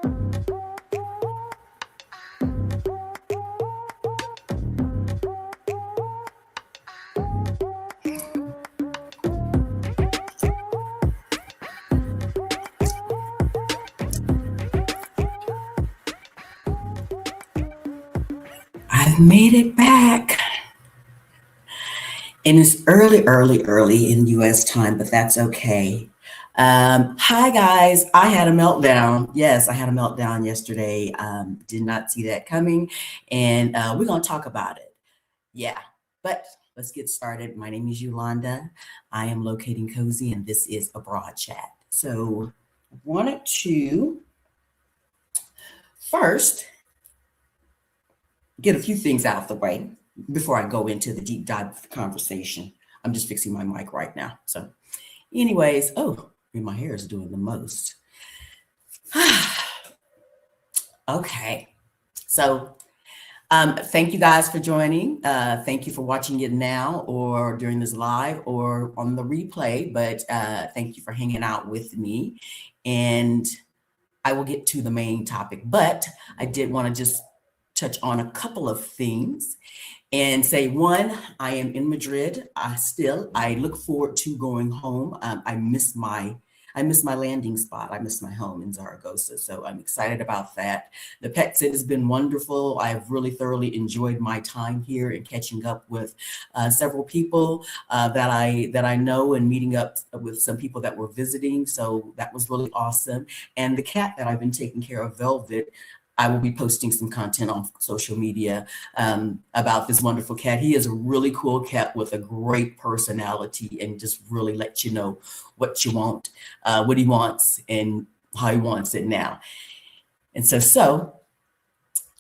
I've made it back. And it's early in US time, but that's okay. Hi guys, I had a meltdown. Yes, I had a meltdown yesterday. Did not see that coming. And we're going to talk about it. Yeah, but let's get started. My name is Yolanda. I am locating cozy, and this is a broad chat. So I wanted to first get a few things out of the way before I go into the deep dive of the conversation. I'm just fixing my mic right now. So anyways, my hair is doing the most. Okay. So thank you guys for joining. Thank you for watching it now or during this live or on the replay, but thank you for hanging out with me. And I will get to the main topic, but I did want to just touch on a couple of things and say, one, I am in Madrid. I look forward to going home. I miss my landing spot. I miss my home in Zaragoza. So I'm excited about that. The pet sit has been wonderful. I've really thoroughly enjoyed my time here and catching up with several people that I know and meeting up with some people that were visiting. So that was really awesome. And the cat that I've been taking care of, Velvet, I will be posting some content on social media about this wonderful cat. He is a really cool cat with a great personality and just really let you know what you want, what he wants, and how he wants it now. And so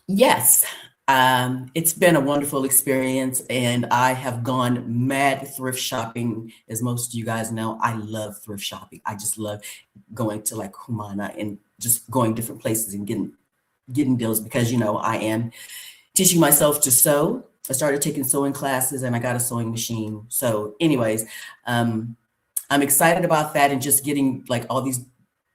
yes, it's been a wonderful experience, and I have gone mad thrift shopping. As most of you guys know, I love thrift shopping. I just love going to like Humana and just going different places and getting deals because, I am teaching myself to sew. I started taking sewing classes and I got a sewing machine. So anyways, I'm excited about that and just getting like all these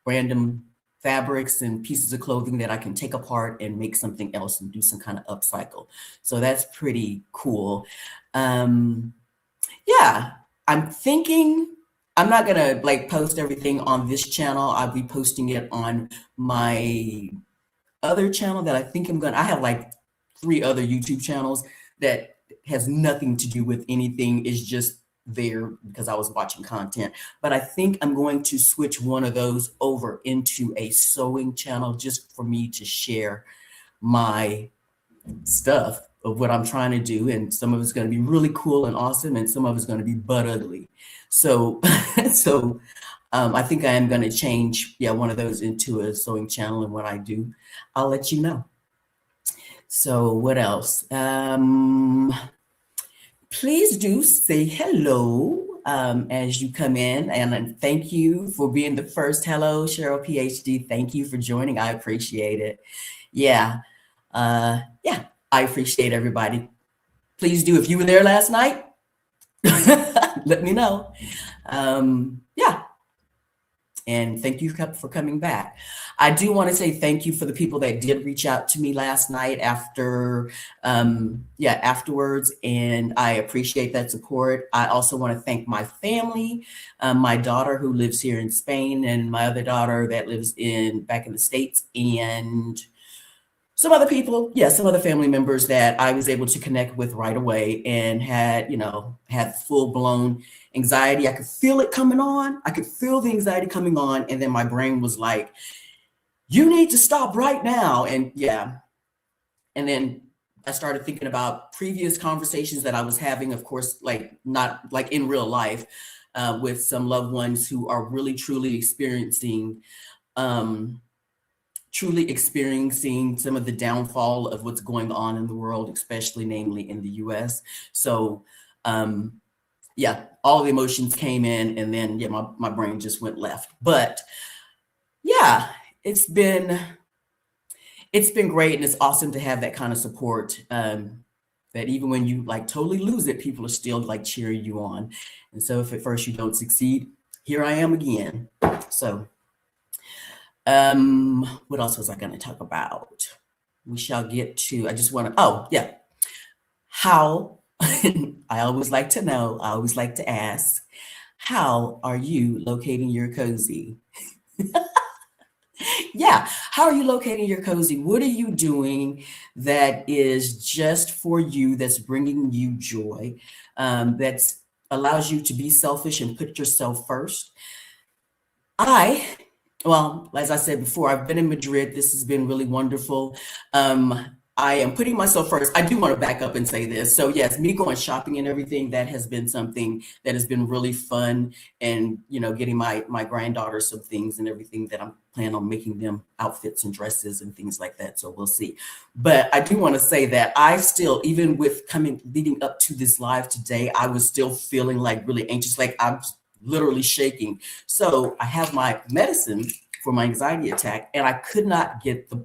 random fabrics and pieces of clothing that I can take apart and make something else and do some kind of upcycle. So that's pretty cool. Yeah, I'm thinking I'm not gonna like post everything on this channel. I'll be posting it on my other channel that I think I have like 3 other YouTube channels that has nothing to do with anything. It's just there because I was watching content. But I think I'm going to switch one of those over into a sewing channel just for me to share my stuff of what I'm trying to do. And some of it's going to be really cool and awesome, and some of it's going to be butt ugly. So, I think I am going to change, one of those into a sewing channel. And when I do, I'll let you know. So what else? Please do say hello as you come in. And thank you for being the first. Hello, Cheryl PhD. Thank you for joining. I appreciate it. Yeah. I appreciate everybody. Please do. If you were there last night, let me know. And thank you for coming back. I do want to say thank you for the people that did reach out to me last night afterwards. And I appreciate that support. I also want to thank my family, my daughter who lives here in Spain, and my other daughter that lives back in the States, and some other people, some other family members that I was able to connect with right away and had full-blown anxiety. I could feel it coming on. I could feel the anxiety coming on. And then my brain was like, you need to stop right now. And and then I started thinking about previous conversations that I was having, of course, like not like in real life, with some loved ones who are really, truly experiencing some of the downfall of what's going on in the world, especially namely in the US. So all the emotions came in, and then my brain just went left. But it's been great, and it's awesome to have that kind of support, that even when you like totally lose it, people are still like cheering you on. And so if at first you don't succeed, here I am again. So What else was I going to talk about? We shall get to, I just want to, oh, yeah. How, I always like to know, I always like to ask, how are you locating your cozy? Yeah, how are you locating your cozy? What are you doing that is just for you, that's bringing you joy, that's allows you to be selfish and put yourself first? Well, as I said before, I've been in Madrid. This has been really wonderful. I am putting myself first. I do want to back up and say this. So yes, me going shopping and everything, that has been something that has been really fun. And, getting my granddaughter some things and everything that I'm planning on making them outfits and dresses and things like that. So we'll see. But I do want to say that I still, even with leading up to this live today, I was still feeling like really anxious, like I'm literally shaking. So I have my medicine for my anxiety attack, and I could not get the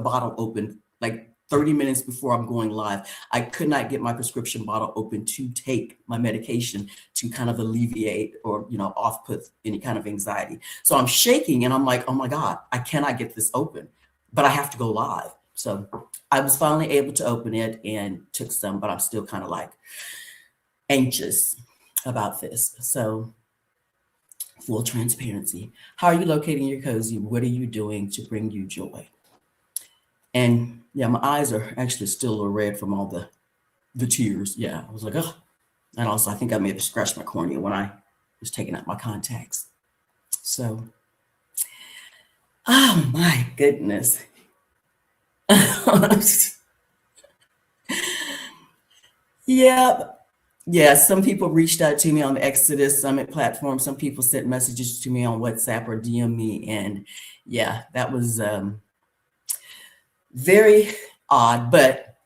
bottle open like 30 minutes before I'm going live. I could not get my prescription bottle open to take my medication to kind of alleviate or, off put any kind of anxiety. So I'm shaking and I'm like, oh my God, I cannot get this open, but I have to go live. So I was finally able to open it and took some, but I'm still kind of like anxious about this. So full transparency. How are you locating your cozy? What are you doing to bring you joy? And yeah, my eyes are actually still a little red from all the tears. Yeah, I was like, oh. And also, I think I may have scratched my cornea when I was taking out my contacts. So, oh my goodness. Yeah. Yeah, some people reached out to me on the Exodus Summit platform. Some people sent messages to me on WhatsApp or DM me. And yeah, that was very odd. But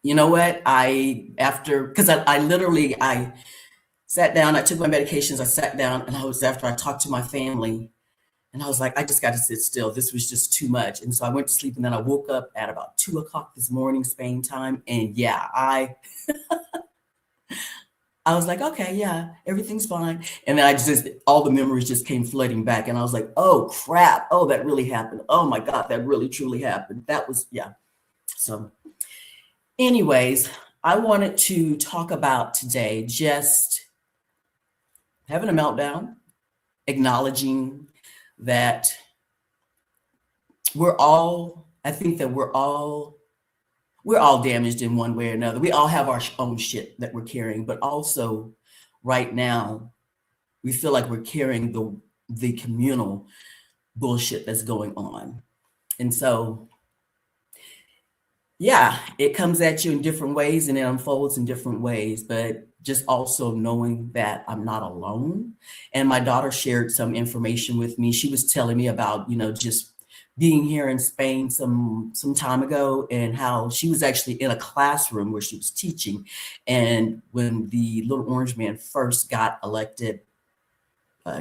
you know what? Because I literally, I sat down, I took my medications, I sat down, and after I talked to my family, and I was like, I just got to sit still. This was just too much. And so I went to sleep, and then I woke up at about 2 o'clock this morning, Spain time. And yeah, I was like, okay, yeah, everything's fine. And then all the memories just came flooding back. And I was like, oh, crap. Oh, that really happened. Oh, my God, that really, truly happened. That was, yeah. So anyways, I wanted to talk about today just having a meltdown, acknowledging that I think that we're all damaged in one way or another. We all have our own shit that we're carrying, but also right now, we feel like we're carrying the communal bullshit that's going on. And so, yeah, it comes at you in different ways and it unfolds in different ways, but just also knowing that I'm not alone. And my daughter shared some information with me. She was telling me about, just being here in Spain some time ago, and how she was actually in a classroom where she was teaching. And when the little orange man first got elected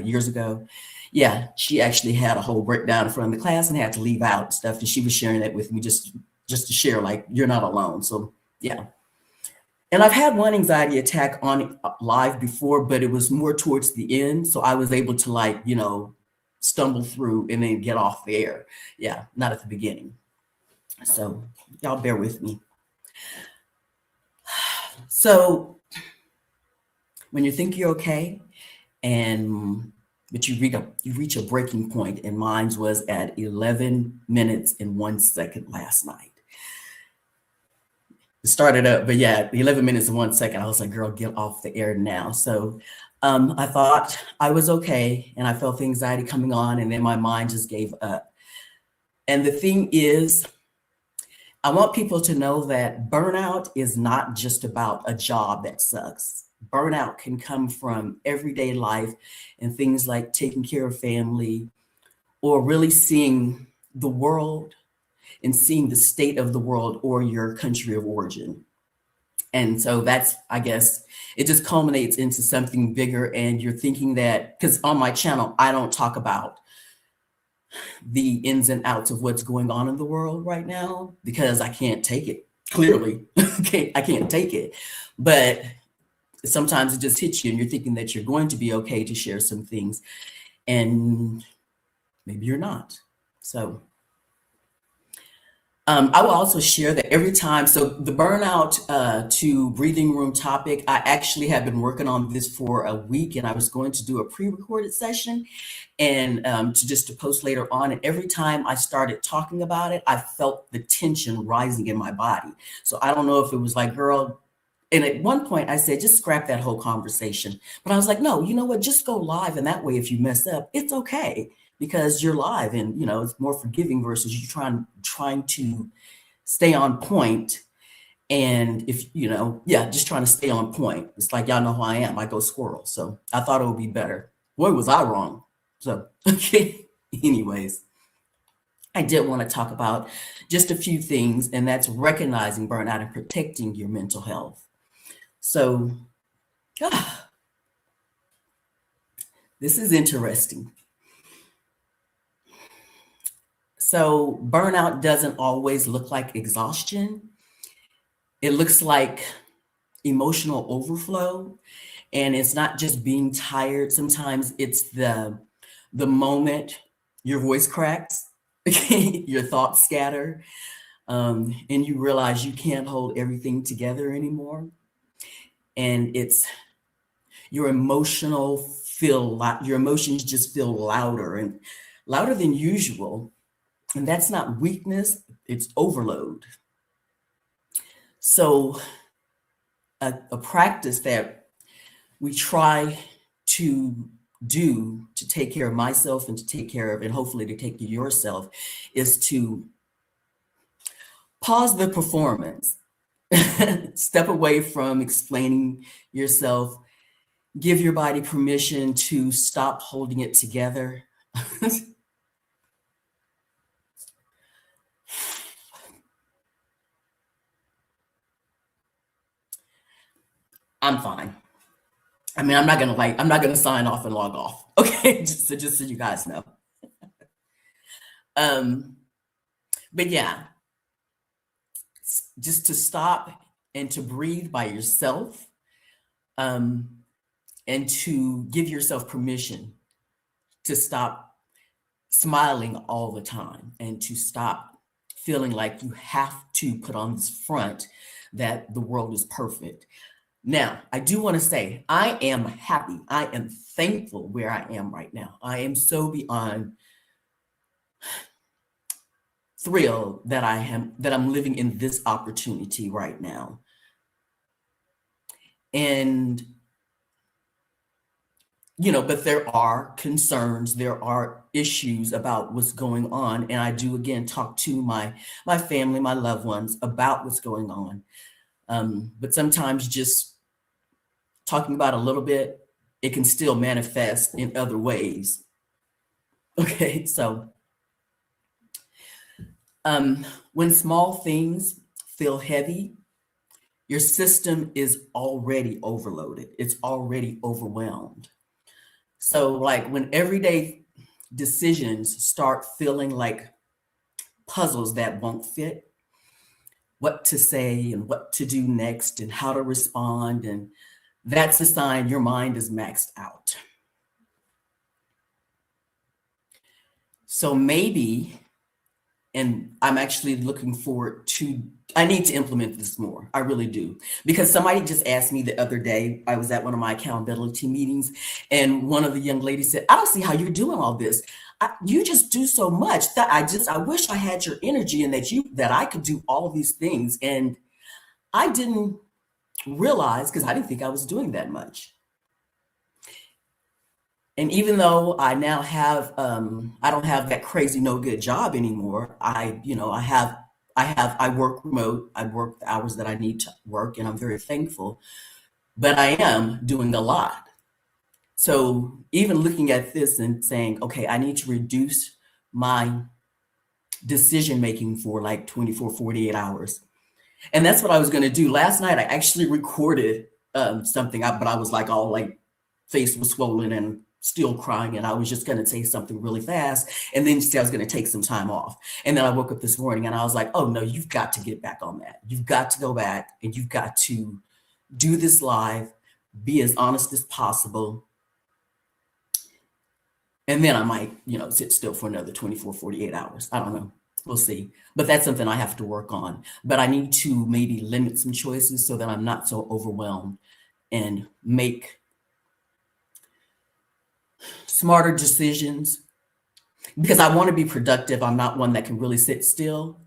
years ago, yeah, she actually had a whole breakdown in front of the class and had to leave out stuff. And she was sharing that with me just to share, like, you're not alone. So yeah. And I've had one anxiety attack on live before, but it was more towards the end. So I was able to stumble through and then get off the air. Yeah, not at the beginning. So y'all bear with me. So when you think you're okay, but you reach a breaking point, and mine was at 11 minutes and 1 second last night. It started up, but yeah, 11 minutes and 1 second, I was like, girl, get off the air now. So I thought I was okay, and I felt the anxiety coming on, and then my mind just gave up. And the thing is, I want people to know that burnout is not just about a job that sucks. Burnout can come from everyday life and things like taking care of family, or really seeing the world and seeing the state of the world or your country of origin. And so that's, I guess, it just culminates into something bigger. And you're thinking that, because on my channel, I don't talk about the ins and outs of what's going on in the world right now, because I can't take it. Clearly, I can't take it. But sometimes it just hits you and you're thinking that you're going to be okay to share some things. And maybe you're not. So I will also share that every time, so the burnout to breathing room topic, I actually have been working on this for a week, and I was going to do a pre-recorded session and to post later on. And every time I started talking about it, I felt the tension rising in my body. So I don't know if it was like, girl, and at one point I said, just scrap that whole conversation. But I was like, no, you know what? Just go live. And that way, if you mess up, it's okay because you're live and, you know, it's more forgiving versus you trying to stay on point. And if, you know, yeah, just trying to stay on point. It's like, y'all know who I am. I go squirrel. So I thought it would be better. Boy, was I wrong. So, okay. Anyways, I did want to talk about just a few things, and that's recognizing burnout and protecting your mental health. So, this is interesting. So, burnout doesn't always look like exhaustion. It looks like emotional overflow, and it's not just being tired. Sometimes it's the moment your voice cracks, your thoughts scatter, and you realize you can't hold everything together anymore. And it's your your emotions just feel louder and louder than usual. And that's not weakness, it's overload. So a practice that we try to do to take care of myself and to take care of, and hopefully to take care of yourself, is to pause the performance, step away from explaining yourself, give your body permission to stop holding it together. I'm fine. I mean, I'm not gonna sign off and log off. Okay, just so you guys know. Um, but yeah, just to stop and to breathe by yourself, um, and to give yourself permission to stop smiling all the time and to stop feeling like you have to put on this front that the world is perfect. Now, I do want to say I am happy. I am thankful where I am right now. I am so beyond thrilled that I'm living in this opportunity right now. And you know, but there are concerns, there are issues about what's going on, and I do again talk to my family, my loved ones about what's going on. But sometimes just talking about a little bit, it can still manifest in other ways. Okay, so when small things feel heavy, your system is already overloaded. It's already overwhelmed. So like when everyday decisions start feeling like puzzles that won't fit, what to say and what to do next and how to respond, and that's a sign your mind is maxed out. So maybe, and I'm actually looking forward to, I need to implement this more. I really do. Because somebody just asked me the other day, I was at one of my accountability meetings, and one of the young ladies said, I don't see how you're doing all this. You just do so much that I wish I had your energy and that I could do all of these things. And I didn't realize, because I didn't think I was doing that much. And even though I now have, I don't have that crazy no good job anymore. I work remote. I work the hours that I need to work, and I'm very thankful. But I am doing a lot. So even looking at this and saying, okay, I need to reduce my decision making for like 24, 48 hours. And that's what I was going to do. Last night, I actually recorded something, but I was like all like face was swollen and still crying, and I was just going to say something really fast and then say I was going to take some time off. And then I woke up this morning and I was like, oh no, you've got to get back on that. You've got to go back and you've got to do this live, be as honest as possible. And then I might, sit still for another 24, 48 hours. I don't know. We'll see. But that's something I have to work on. But I need to maybe limit some choices so that I'm not so overwhelmed and make smarter decisions, because I want to be productive. I'm not one that can really sit still.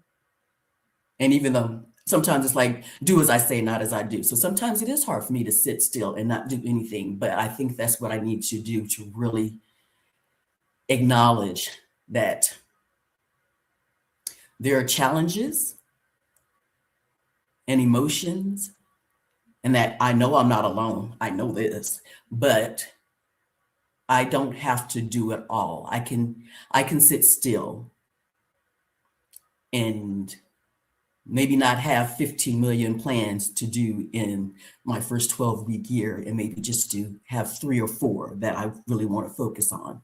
And even though sometimes it's like, do as I say, not as I do. So sometimes it is hard for me to sit still and not do anything. But I think that's what I need to do to really acknowledge that there are challenges and emotions, and that I know I'm not alone. I know this, but I don't have to do it all. I can sit still and maybe not have 15 million plans to do in my first 12-week year, and maybe just to have 3 or 4 that I really want to focus on.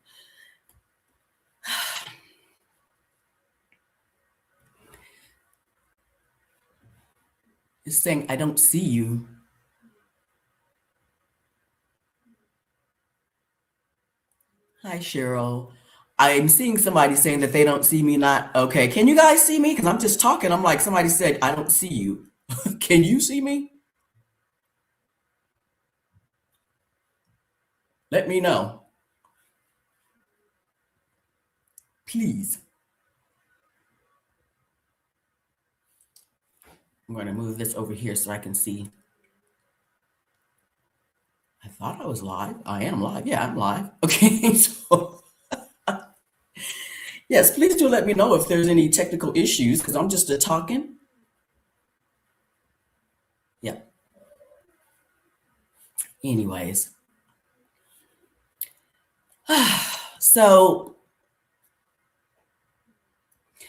It's saying, I don't see you. Hi, Cheryl. I'm seeing somebody saying that they don't see me. Not okay. Can you guys see me? Because I'm just talking. I'm like, somebody said, I don't see you. Can you see me? Let me know, please. I'm going to move this over here so I can see. I thought I was live. I am live. Yeah, I'm live. Okay, so yes, please do let me know if there's any technical issues, because I'm just talking. Yeah. Anyways. So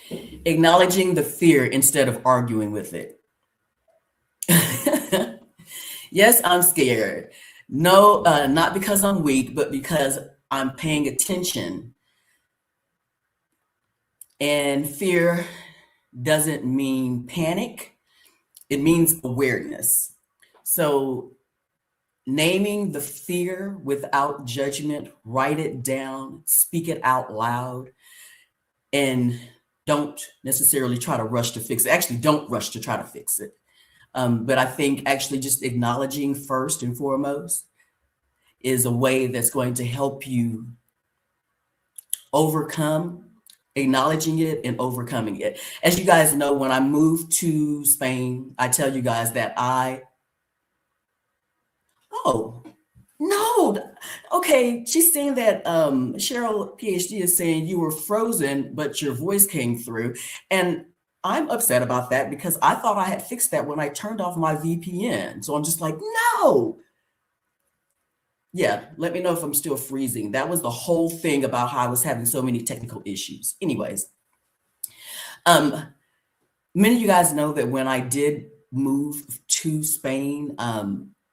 acknowledging the fear instead of arguing with it. Yes, I'm scared. No, not because I'm weak, but because I'm paying attention. And fear doesn't mean panic. It means awareness. So naming the fear without judgment, write it down, speak it out loud, and don't necessarily try to rush to fix it. Actually, don't rush to try to fix it. But I think actually just acknowledging first and foremost is a way that's going to help you overcome, acknowledging it and overcoming it. As you guys know, when I moved to Spain, I tell you guys that oh, no. Okay, she's saying that Cheryl PhD is saying you were frozen, but your voice came through. And I'm upset about that because I thought I had fixed that when I turned off my VPN. So I'm just like, no. Yeah, let me know if I'm still freezing. That was the whole thing about how I was having so many technical issues. Anyways, many of you guys know that when I did move to Spain,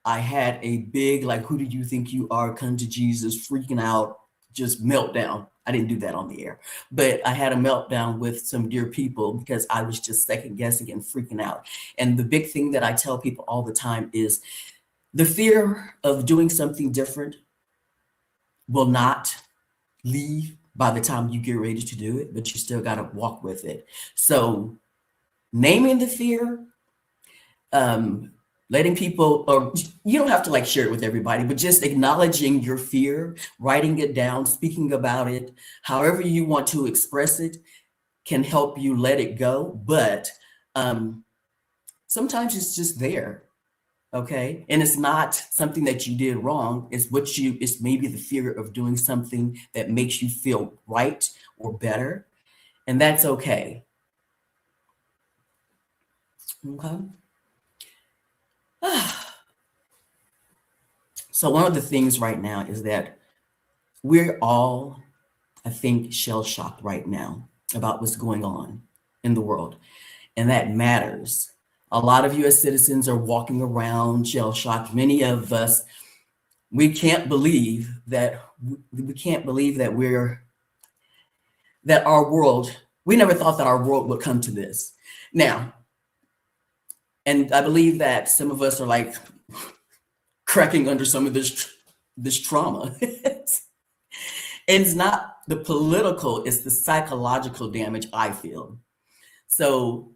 I had a big, like, who do you think you are, come to Jesus, freaking out, just meltdown. I didn't do that on the air, but I had a meltdown with some dear people because I was just second guessing and freaking out. And the big thing that I tell people all the time is the fear of doing something different will not leave by the time you get ready to do it, but you still got to walk with it. So naming the fear, letting people, or you don't have to like share it with everybody, but just acknowledging your fear, writing it down, speaking about it, however you want to express it, can help you let it go. But sometimes it's just there. Okay. And it's not something that you did wrong. It's maybe the fear of doing something that makes you feel right or better. And that's okay. Okay. So one of the things right now is that we're all, I think, shell shocked right now about what's going on in the world. And that matters. A lot of US citizens are walking around shell shocked. Many of us, we can't believe that our world, we never thought that our world would come to this. Now, and I believe that some of us are like cracking under some of this trauma. It's not the political is the psychological damage I feel. So,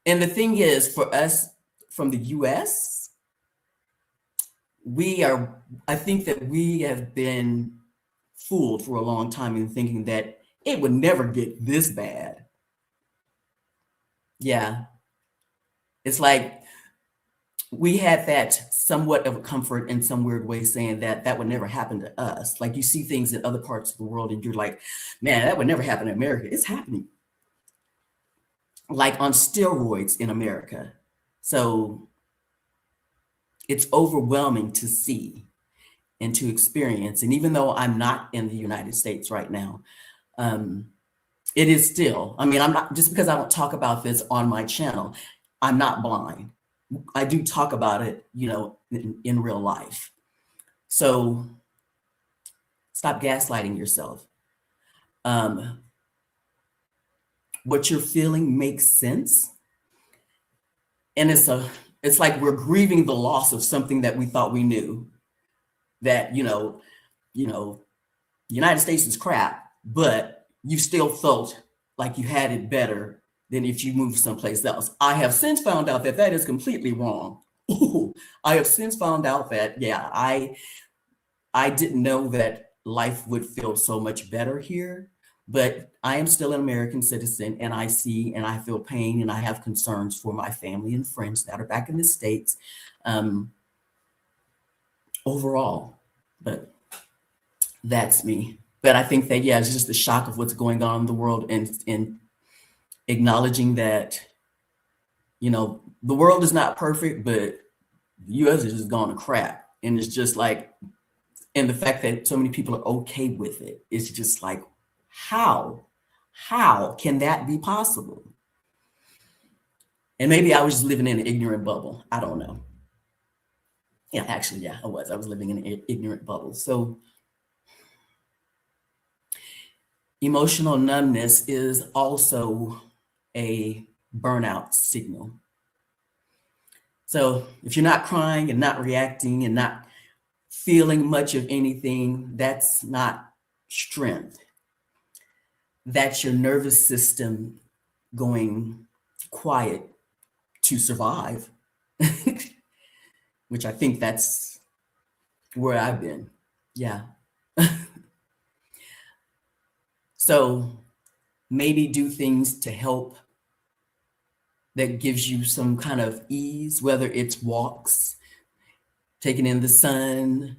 and the thing is, for us from the US, I think that we have been fooled for a long time in thinking that it would never get this bad. Yeah. It's like we had that somewhat of a comfort in some weird way saying that that would never happen to us. Like you see things in other parts of the world and you're like, man, that would never happen in America. It's happening. Like on steroids in America. So it's overwhelming to see and to experience. And even though I'm not in the United States right now, it is still, I mean, I'm not, just because I don't talk about this on my channel, I'm not blind. I do talk about it, you know, in real life. So stop gaslighting yourself. What you're feeling makes sense. And it's like we're grieving the loss of something that we thought we knew. That, you know, the United States is crap, but you still felt like you had it better than if you moved someplace else. I have since found out that that is completely wrong. Ooh, I have since found out that, yeah, I didn't know that life would feel so much better here, but I am still an American citizen and I see and I feel pain and I have concerns for my family and friends that are back in the States overall, but that's me. But I think that, yeah, it's just the shock of what's going on in the world and acknowledging that, you know, the world is not perfect, but the US is just gone to crap. And it's just like, and the fact that so many people are okay with it, it's just like, how can that be possible? And maybe I was just living in an ignorant bubble. I don't know. Yeah, actually, yeah, I was living in an ignorant bubble. So emotional numbness is also a burnout signal. So if you're not crying and not reacting and not feeling much of anything, that's not strength. That's your nervous system going quiet to survive, which I think that's where I've been. Yeah. So maybe do things to help that gives you some kind of ease, whether it's walks, taking in the sun,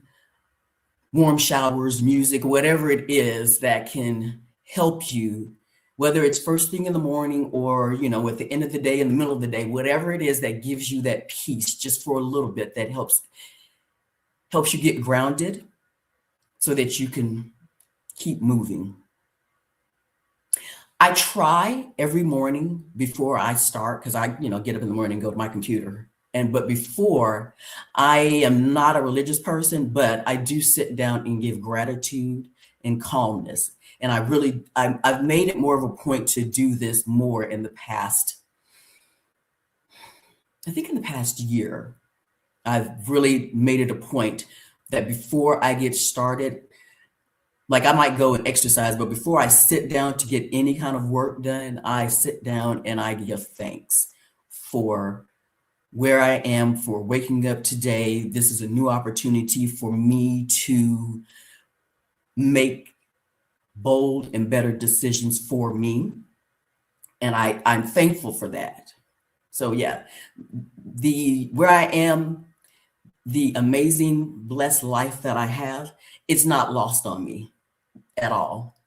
warm showers, music, whatever it is that can help you, whether it's first thing in the morning or, you know, at the end of the day, in the middle of the day, whatever it is that gives you that peace just for a little bit, that helps you get grounded so that you can keep moving. I try every morning before I start, because I, you know, get up in the morning and go to my computer. But before, I am not a religious person, but I do sit down and give gratitude and calmness. And I've made it more of a point to do this more in the past. I think in the past year, I've really made it a point that before I get started, like I might go and exercise, but before I sit down to get any kind of work done, I sit down and I give thanks for where I am, for waking up today. This is a new opportunity for me to make bold and better decisions for me. And I'm thankful for that. So yeah, where I am, the amazing, blessed life that I have, it's not lost on me at all.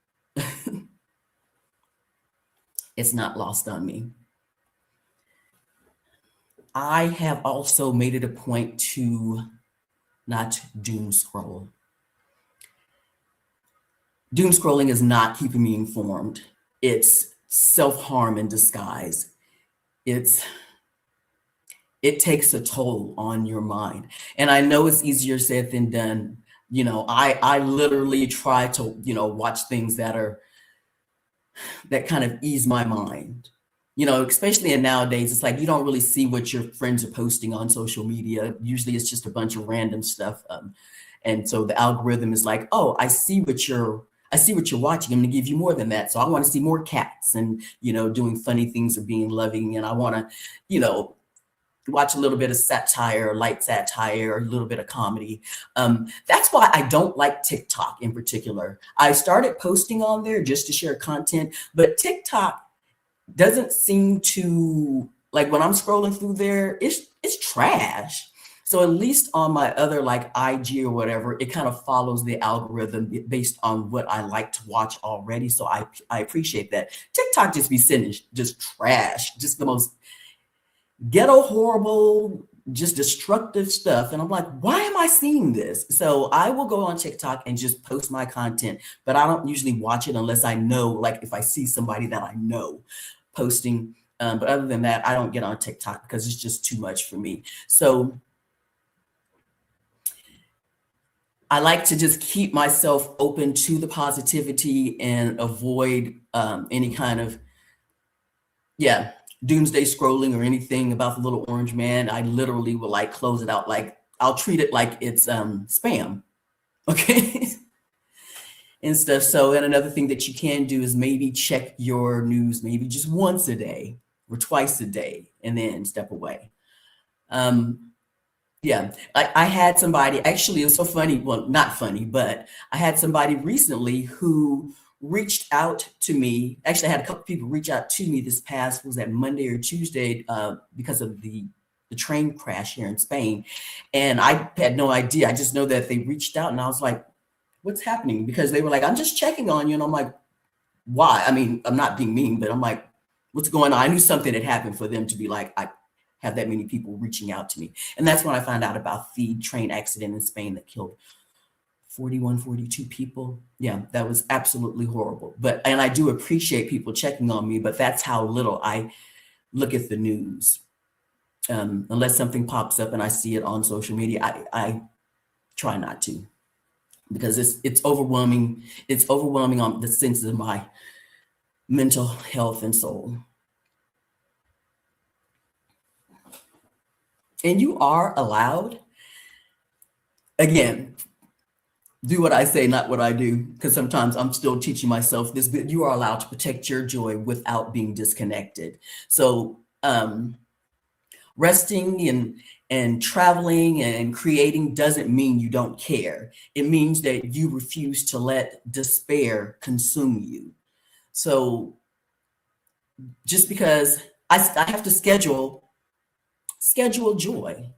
It's not lost on me. I have also made it a point to not doom scroll. Doom scrolling is not keeping me informed. It's self-harm in disguise. It takes a toll on your mind. And I know it's easier said than done. You know, I literally try to, you know, watch things that kind of ease my mind. You know, especially in nowadays, it's like you don't really see what your friends are posting on social media. Usually it's just a bunch of random stuff. And so the algorithm is like, oh, I see I see what you're watching. I'm going to give you more than that. So I want to see more cats and, doing funny things or being loving. And I want to, watch a little bit of satire, light satire, or a little bit of comedy. That's why I don't like TikTok in particular. I started posting on there just to share content, but TikTok doesn't seem to, like, when I'm scrolling through there, it's trash. So at least on my other, like, IG or whatever, it kind of follows the algorithm based on what I like to watch already. So I appreciate that. TikTok just be sending just trash, just the most ghetto, horrible, just destructive stuff. And I'm like, why am I seeing this? So I will go on TikTok and just post my content, but I don't usually watch it unless I know, like, if I see somebody that I know posting. But other than that, I don't get on TikTok because it's just too much for me. So I like to just keep myself open to the positivity and avoid any kind of, doomsday scrolling or anything about the little orange man. I literally will, like, close it out. Like, I'll treat it like it's spam. Okay. And stuff. So, and another thing that you can do is maybe check your news maybe just once a day or twice a day and then step away. I had somebody, actually, it was so funny. Well, not funny, but I had somebody recently who reached out to me. Actually, I had a couple people reach out to me this past, was that Monday or Tuesday, because of the train crash here in Spain. And I had no idea. I just know that they reached out and I was like, what's happening? Because they were like, I'm just checking on you. And I'm like, why? I mean, I'm not being mean, but I'm like, what's going on? I knew something had happened for them to be like, I have that many people reaching out to me. And that's when I found out about the train accident in Spain that killed 41, 42 people. Yeah, that was absolutely horrible. And I do appreciate people checking on me, but that's how little I look at the news. Unless something pops up and I see it on social media, I try not to, because it's overwhelming. It's overwhelming on the sense of my mental health and soul. And you are allowed, again, do what I say, not what I do, because sometimes I'm still teaching myself this, but you are allowed to protect your joy without being disconnected. So resting and traveling and creating doesn't mean you don't care. It means that you refuse to let despair consume you. So just because I have to schedule joy,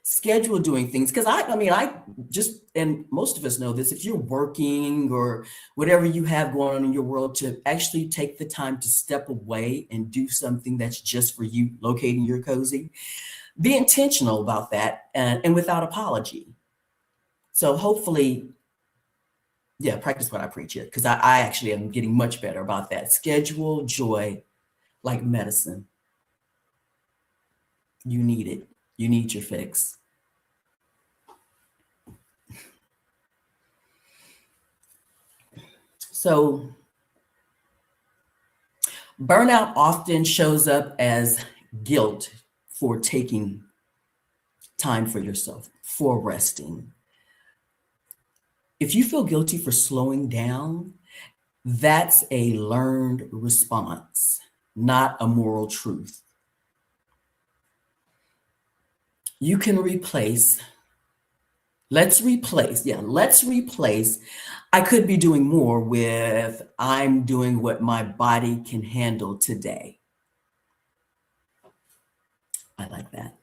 schedule doing things, because I just, and most of us know this, if you're working or whatever you have going on in your world, to actually take the time to step away and do something that's just for you, locating your cozy, be intentional about that, and without apology. So hopefully, practice what I preach it, because I actually am getting much better about that. Schedule joy like medicine. You need it. You need your fix. So burnout often shows up as guilt for taking time for yourself, for resting. If you feel guilty for slowing down, that's a learned response, not a moral truth. You can replace, let's replace, I could be doing more with, I'm doing what my body can handle today. I like that.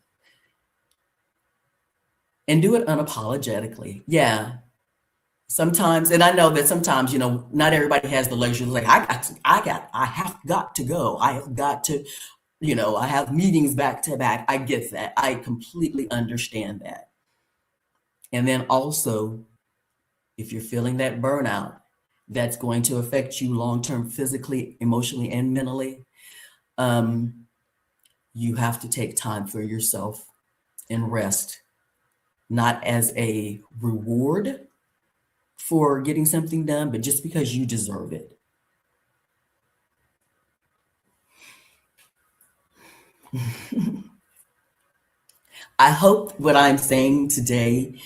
And do it unapologetically. Yeah. Sometimes, and I know that sometimes, not everybody has the luxury. Like, I have got to go. I have got to, I have meetings back to back. I get that. I completely understand that. And then also, if you're feeling that burnout, that's going to affect you long-term, physically, emotionally, and mentally, you have to take time for yourself and rest, not as a reward for getting something done, but just because you deserve it. I hope what I'm saying today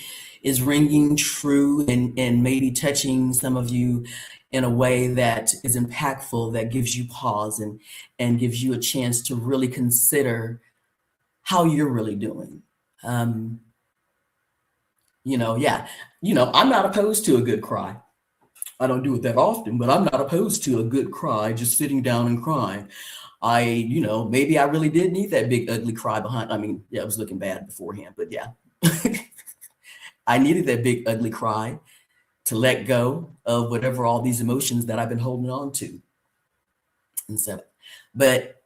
is ringing true and maybe touching some of you in a way that is impactful, that gives you pause and gives you a chance to really consider how you're really doing. Yeah, I'm not opposed to a good cry. I don't do it that often, but I'm not opposed to a good cry, just sitting down and crying. Maybe I really did need that big ugly cry behind. I mean, yeah, I was looking bad beforehand, but yeah, I needed that big ugly cry to let go of whatever all these emotions that I've been holding on to. And so, but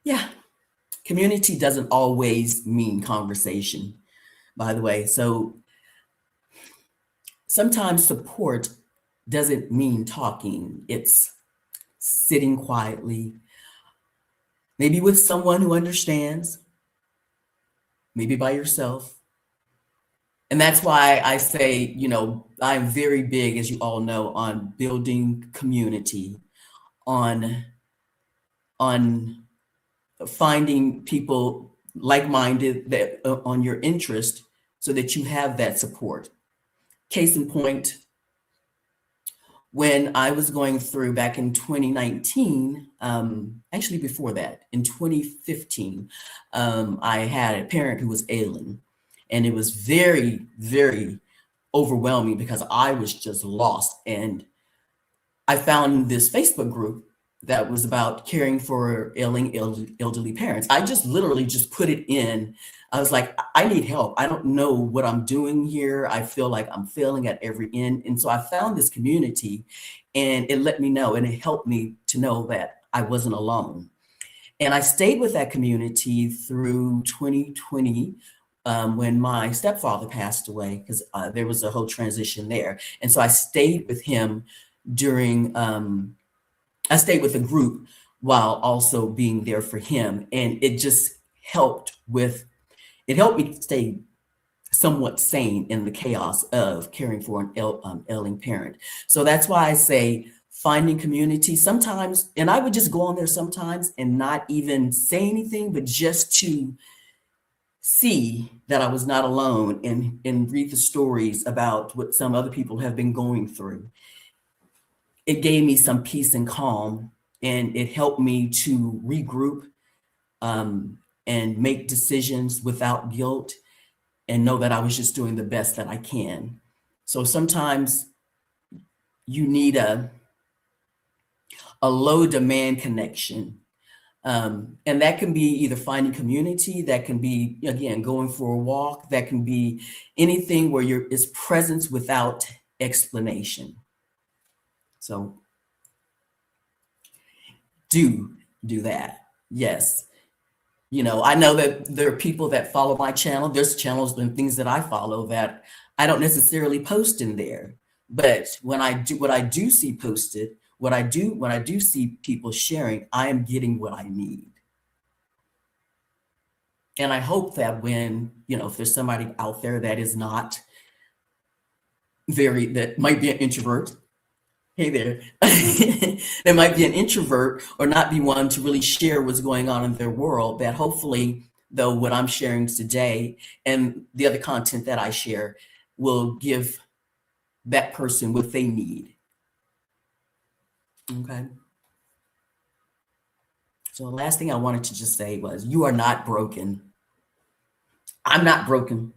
yeah, community doesn't always mean conversation, by the way. So sometimes support doesn't mean talking. It's sitting quietly, maybe with someone who understands, maybe by yourself. And that's why I say, I'm very big, as you all know, on building community, on finding people like-minded that on your interest so that you have that support. Case in point, when I was going through back in 2019, actually before that, in 2015, I had a parent who was ailing, and it was very, very overwhelming because I was just lost. And I found this Facebook group that was about caring for ailing elderly parents. I just literally just put it in. I was like, I need help. I don't know what I'm doing here. I feel like I'm failing at every end. And so I found this community, and it let me know, and it helped me to know that I wasn't alone. And I stayed with that community through 2020, when my stepfather passed away, because there was a whole transition there. And so I stayed with him during, I stayed with the group while also being there for him. And it just it helped me stay somewhat sane in the chaos of caring for an ailing parent. So that's why I say finding community sometimes, and I would just go on there sometimes and not even say anything, but just to see that I was not alone and read the stories about what some other people have been going through. It gave me some peace and calm, and it helped me to regroup, and make decisions without guilt, and know that I was just doing the best that I can. So sometimes you need a low demand connection. And that can be either finding community, that can be, again, going for a walk, that can be anything where it's presence without explanation. So do that. Yes. I know that there are people that follow my channel. There's channels and things that I follow that I don't necessarily post in there. But when I do, what I do see posted, when I do see people sharing, I am getting what I need. And I hope that when, if there's somebody out there that is not that might be an introvert, hey there, there might be an introvert or not be one to really share what's going on in their world, that hopefully, though, what I'm sharing today and the other content that I share will give that person what they need. Okay. So the last thing I wanted to just say was, you are not broken. I'm not broken.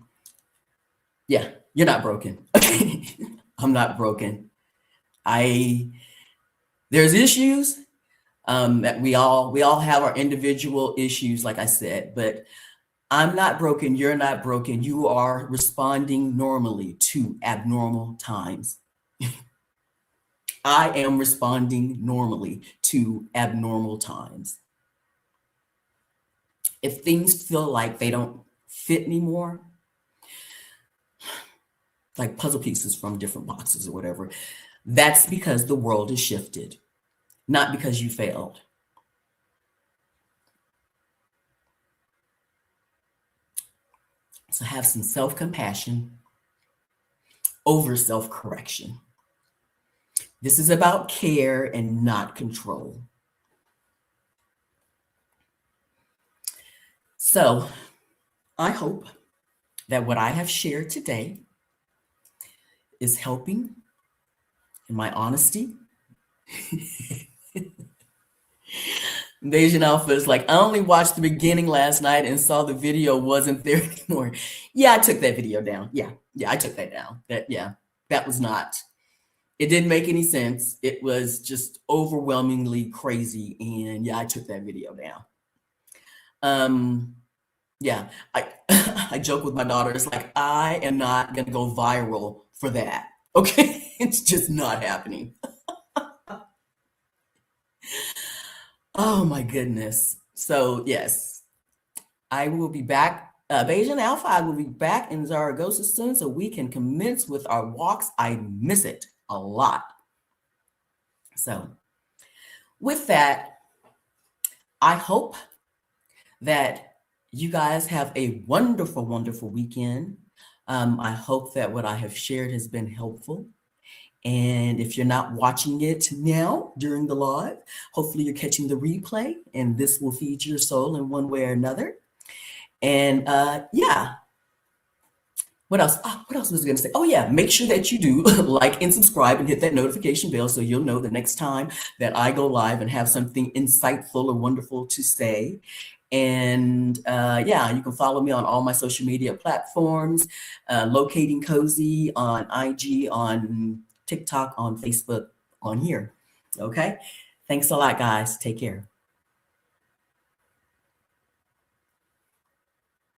Yeah, you're not broken. Okay. I'm not broken. There's issues, that we all have our individual issues, like I said, but I'm not broken. You're not broken. You are responding normally to abnormal times. I am responding normally to abnormal times. If things feel like they don't fit anymore, like puzzle pieces from different boxes or whatever, that's because the world has shifted, not because you failed. So have some self-compassion over self-correction. This is about care and not control. So I hope that what I have shared today is helping in my honesty. The Asian Alpha is like, I only watched the beginning last night and saw the video wasn't there anymore. Yeah, I took that video down. Yeah, I took that down. That was not, it didn't make any sense. It was just overwhelmingly crazy. And yeah, I took that video down. Yeah, I I joke with my daughter. It's like, I am not gonna go viral for that. Okay, it's just not happening. Oh my goodness. So yes, I will be back. Bayesian Alpha, I will be back in Zaragoza soon so we can commence with our walks. I miss it a lot. So with that, I hope that you guys have a wonderful, wonderful weekend. I hope that what I have shared has been helpful. And if you're not watching it now during the live, hopefully you're catching the replay and this will feed your soul in one way or another. And yeah, what else? What else was I going to say? Oh yeah, make sure that you do like and subscribe and hit that notification bell so you'll know the next time that I go live and have something insightful or wonderful to say. And yeah, you can follow me on all my social media platforms, Locating Cozy on IG, on TikTok, on Facebook, on here. Okay. Thanks a lot, guys. Take care.